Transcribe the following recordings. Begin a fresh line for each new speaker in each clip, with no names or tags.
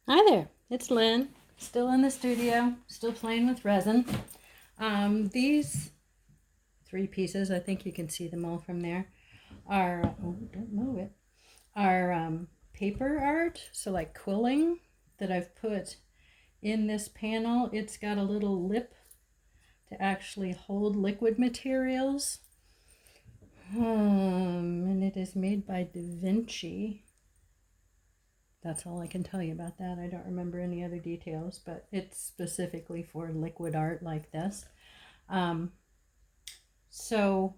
Hi there, it's Lynn, still in the studio, still playing with resin. These three pieces, I think you can see them all from there, are, oh, don't move it, are paper art, so like quilling that I've put in this panel. It's got a little lip to actually hold liquid materials, and it is made by Da Vinci. That's all I can tell you about that. I don't remember any other details, but it's specifically for liquid art like this. So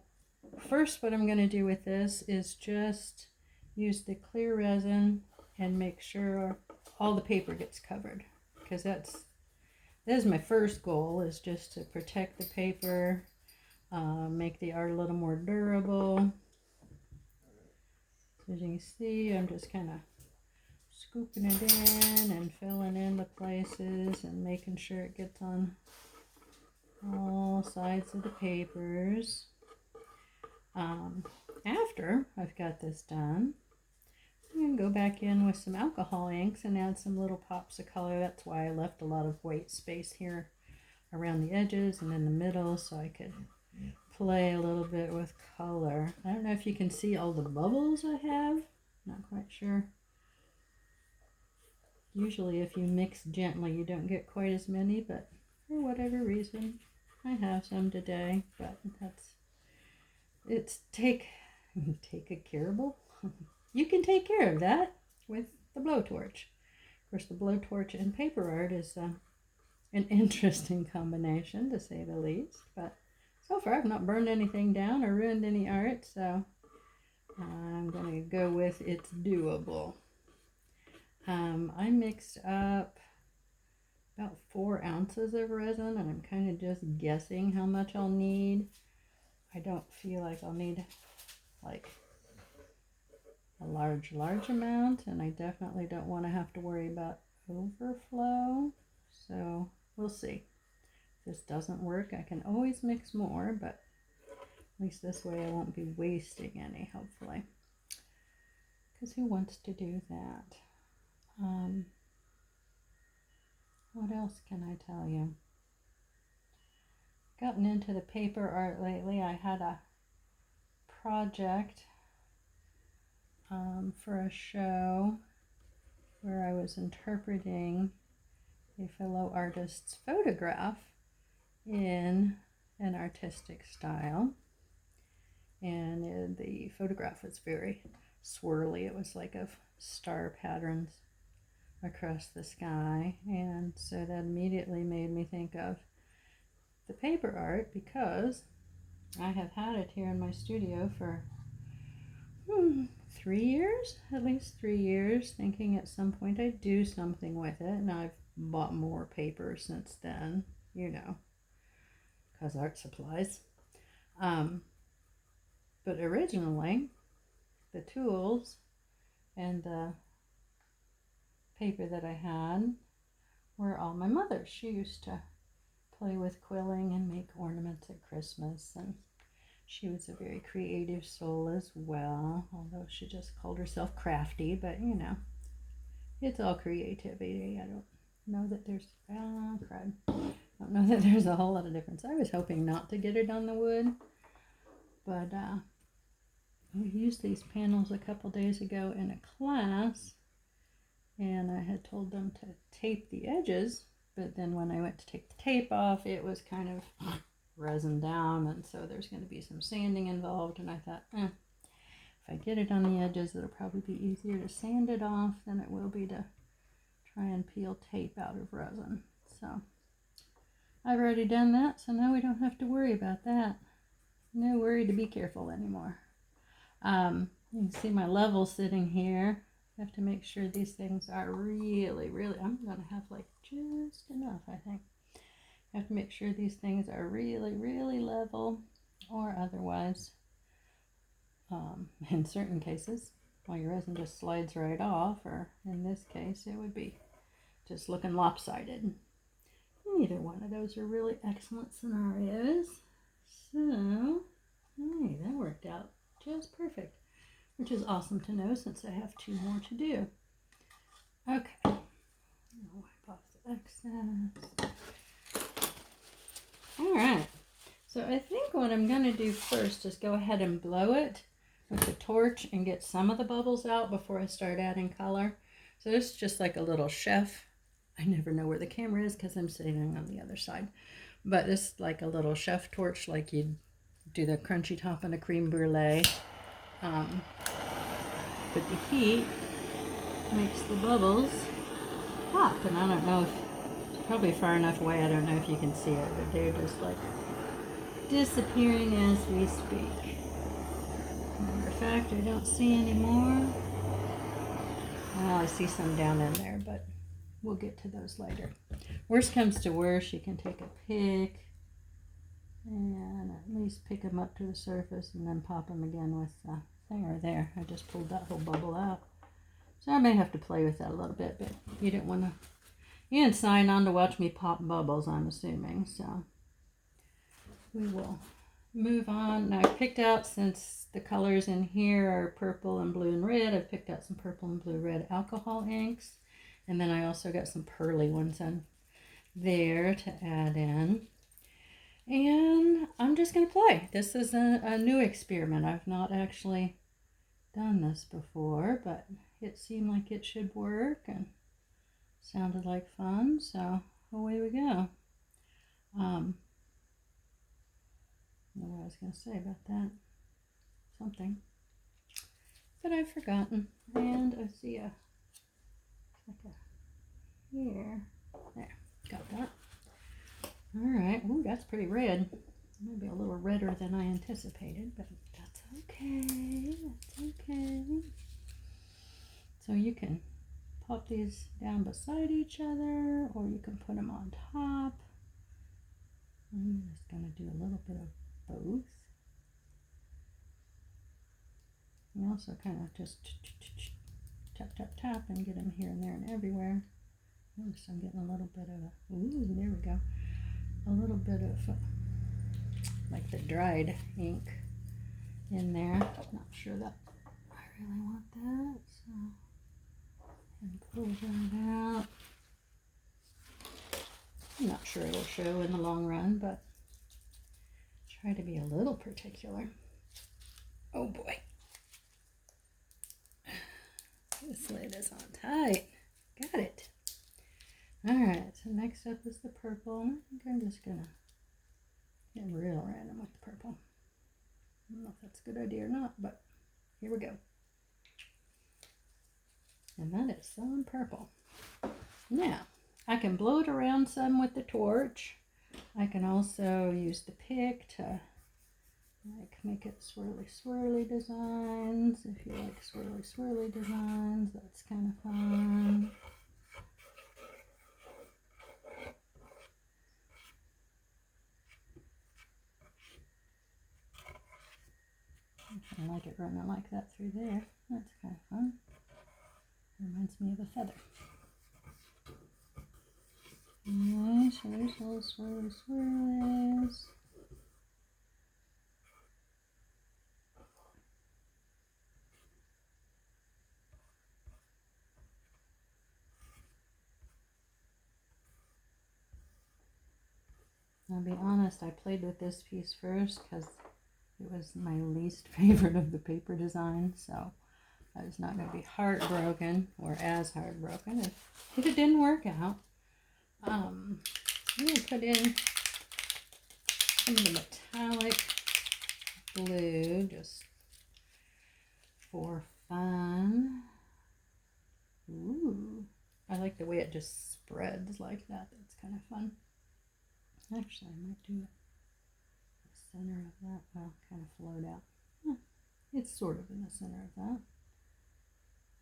first what I'm going to do with this is just use the clear resin and make sure all the paper gets covered, because that is my first goal, is just to protect the paper, make the art a little more durable. As you can see, I'm just kind of scooping it in and filling in the places and making sure it gets on all sides of the papers. After I've got this done, I'm going to go back in with some alcohol inks and add some little pops of color. That's why I left a lot of white space here around the edges and in the middle, so I could play a little bit with color. I don't know if you can see all the bubbles I have. Not quite sure. Usually if you mix gently you don't get quite as many, but for whatever reason I have some today. But it's take a careable. You can take care of that with the blowtorch. Of course, the blowtorch and paper art is an interesting combination, to say the least. But so far I've not burned anything down or ruined any art, so I'm going to go with it's doable. I mixed up about 4 ounces of resin, and I'm kind of just guessing how much I'll need. I don't feel like I'll need like a large amount, and I definitely don't want to have to worry about overflow. So we'll see. If this doesn't work, I can always mix more, but at least this way I won't be wasting any, hopefully. Because who wants to do that? What else can I tell you? Gotten into the paper art lately. I had a project for a show where I was interpreting a fellow artist's photograph in an artistic style, and the photograph was very swirly. It was like of star patterns across the sky, and so that immediately made me think of the paper art, because I have had it here in my studio for 3 years, at least 3 years, thinking at some point I'd do something with it, and I've bought more paper since then, you know, because art supplies. But originally, the tools and the paper that I had were all my mother's. She used to play with quilling and make ornaments at Christmas, and she was a very creative soul as well, although she just called herself crafty, but you know, it's all creativity. I don't know that there's crud. I don't know that there's a whole lot of difference. I was hoping not to get it on the wood, but we used these panels a couple days ago in a class, and I had told them to tape the edges, but then when I went to take the tape off, it was kind of resin down, and so there's going to be some sanding involved, and I thought, if I get it on the edges, it'll probably be easier to sand it off than it will be to try and peel tape out of resin. So I've already done that, so now we don't have to worry about that. No worry to be careful anymore. You can see my level sitting here. I have to make sure these things are really, I'm going to have like just enough, I think. I have to make sure these things are really level, or otherwise, in certain cases, well, your resin just slides right off, or in this case, it would be just looking lopsided. Neither one of those are really excellent scenarios. So, hey, that worked out just perfect, which is awesome to know since I have 2 more to do. Okay, excess. All right. So I think what I'm going to do first is go ahead and blow it with the torch and get some of the bubbles out before I start adding color. So this is just like a little chef. I never know where the camera is because I'm sitting on the other side. But this is like a little chef torch, like you'd do the crunchy top on a creme brulee. But the heat makes the bubbles pop. And I don't know if it's probably far enough away. I don't know if you can see it, but they're just like disappearing as we speak. Matter of fact, I don't see any more. Well, I see some down in there, but we'll get to those later. Worst comes to worst, you can take a pick and at least pick them up to the surface and then pop them again with the thing right there. I just pulled that whole bubble out. So I may have to play with that a little bit, but you didn't sign on to watch me pop bubbles, I'm assuming, so we will move on. Now I picked out, since the colors in here are purple and blue and red, I've picked out some purple and blue red alcohol inks. And then I also got some pearly ones in there to add in. And I'm just going to play. This is a new experiment. I've not actually done this before, but it seemed like it should work and sounded like fun. So away we go. I don't know what I was going to say about that. Something. But I've forgotten. And I see a here. There. Got that. Alright. Ooh, that's pretty red. Maybe a little redder than I anticipated, but that's okay. That's okay. So you can pop these down beside each other, or you can put them on top. I'm just going to do a little bit of both. You also kind of just tap, tap, tap and get them here and there and everywhere. Notice I'm getting a little bit of a, ooh, there we go. A little bit of like the dried ink in there. Not sure that I really want that, so and pull that out. I'm not sure it'll show in the long run, but try to be a little particular. Oh boy. This lid is on tight. Got it. Alright, so next up is the purple. I think I'm just gonna get real random with the purple. I don't know if that's a good idea or not, but here we go. And that is some purple. Now, I can blow it around some with the torch. I can also use the pick to make it swirly swirly designs. If you like swirly swirly designs, that's kind of fun. I like it running like that through there. That's kind of fun. Reminds me of a feather. Okay, so there's little swirly swirlies. I'll be honest, I played with this piece first because it was my least favorite of the paper design, so I was not going to be heartbroken or as heartbroken if it didn't work out. I'm going to put in some of the metallic blue just for fun. Ooh, I like the way it just spreads like that. That's kind of fun. Actually, I might do the center of that. Well, kind of float out. It's sort of in the center of that.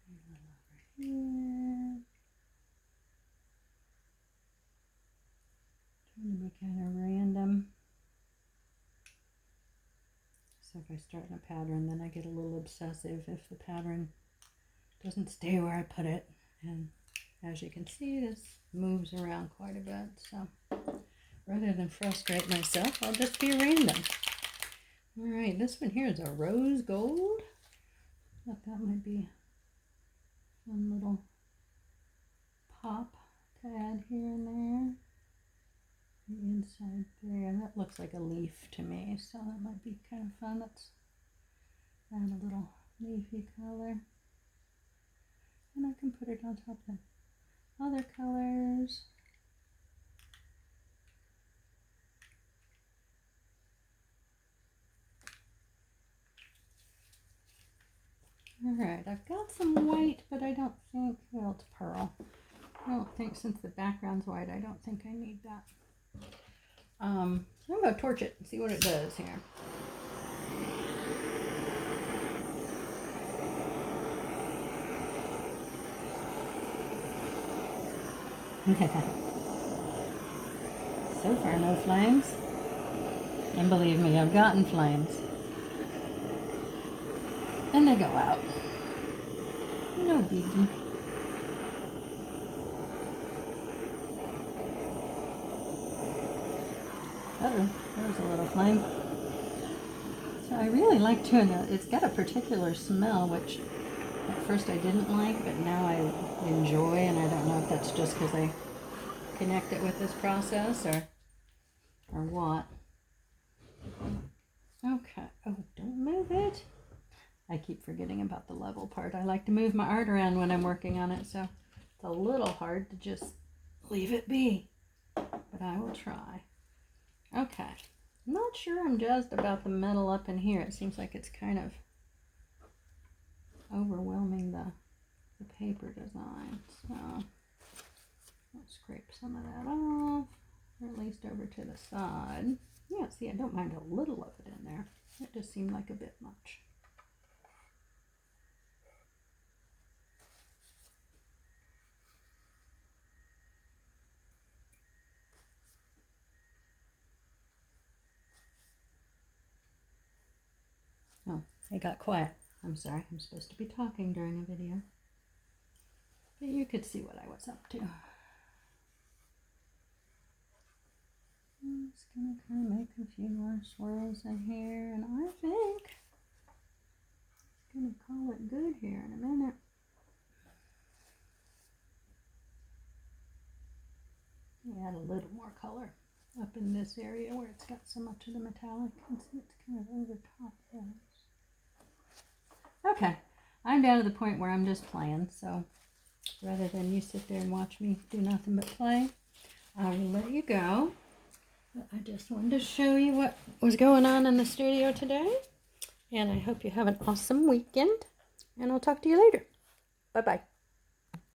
A little over here. Trying to be kind of random. So if I start in a pattern, then I get a little obsessive if the pattern doesn't stay where I put it. And as you can see, this moves around quite a bit. So rather than frustrate myself, I'll just be random. All right, this one here is a rose gold. I thought that might be a fun little pop to add here and there. The inside there, that looks like a leaf to me, so that might be kind of fun. Let's add a little leafy color. And I can put it on top of other colors. Alright, I've got some white, but I don't think, well, it's pearl. I don't think, since the background's white, I don't think I need that. So I'm going to torch it and see what it does here. So far, no flames. And believe me, I've gotten flames. And they go out. No biggie. Uh-oh, there's a little flame. So I really like doing it. It's got a particular smell, which at first I didn't like, but now I enjoy, and I don't know if that's just because I connect it with this process or what. Okay. Oh, don't move it. I keep forgetting about the level part. I like to move my art around when I'm working on it, so it's a little hard to just leave it be, but I will try. Okay. I'm not sure I'm jazzed about the metal up in here. It seems like it's kind of overwhelming the paper design. So let's scrape some of that off, or at least over to the side. Yeah, see, I don't mind a little of it in there. It just seemed like a bit much. Oh, it got quiet. I'm sorry, I'm supposed to be talking during a video. But you could see what I was up to. I'm just going to kind of make a few more swirls in here, and I think I'm going to call it good here in a minute. Add a little more color up in this area where it's got so much of the metallic. You can see it's kind of over top there. Okay, I'm down to the point where I'm just playing, so rather than you sit there and watch me do nothing but play, I will let you go. But I just wanted to show you what was going on in the studio today, and I hope you have an awesome weekend, and I'll talk to you later. Bye-bye.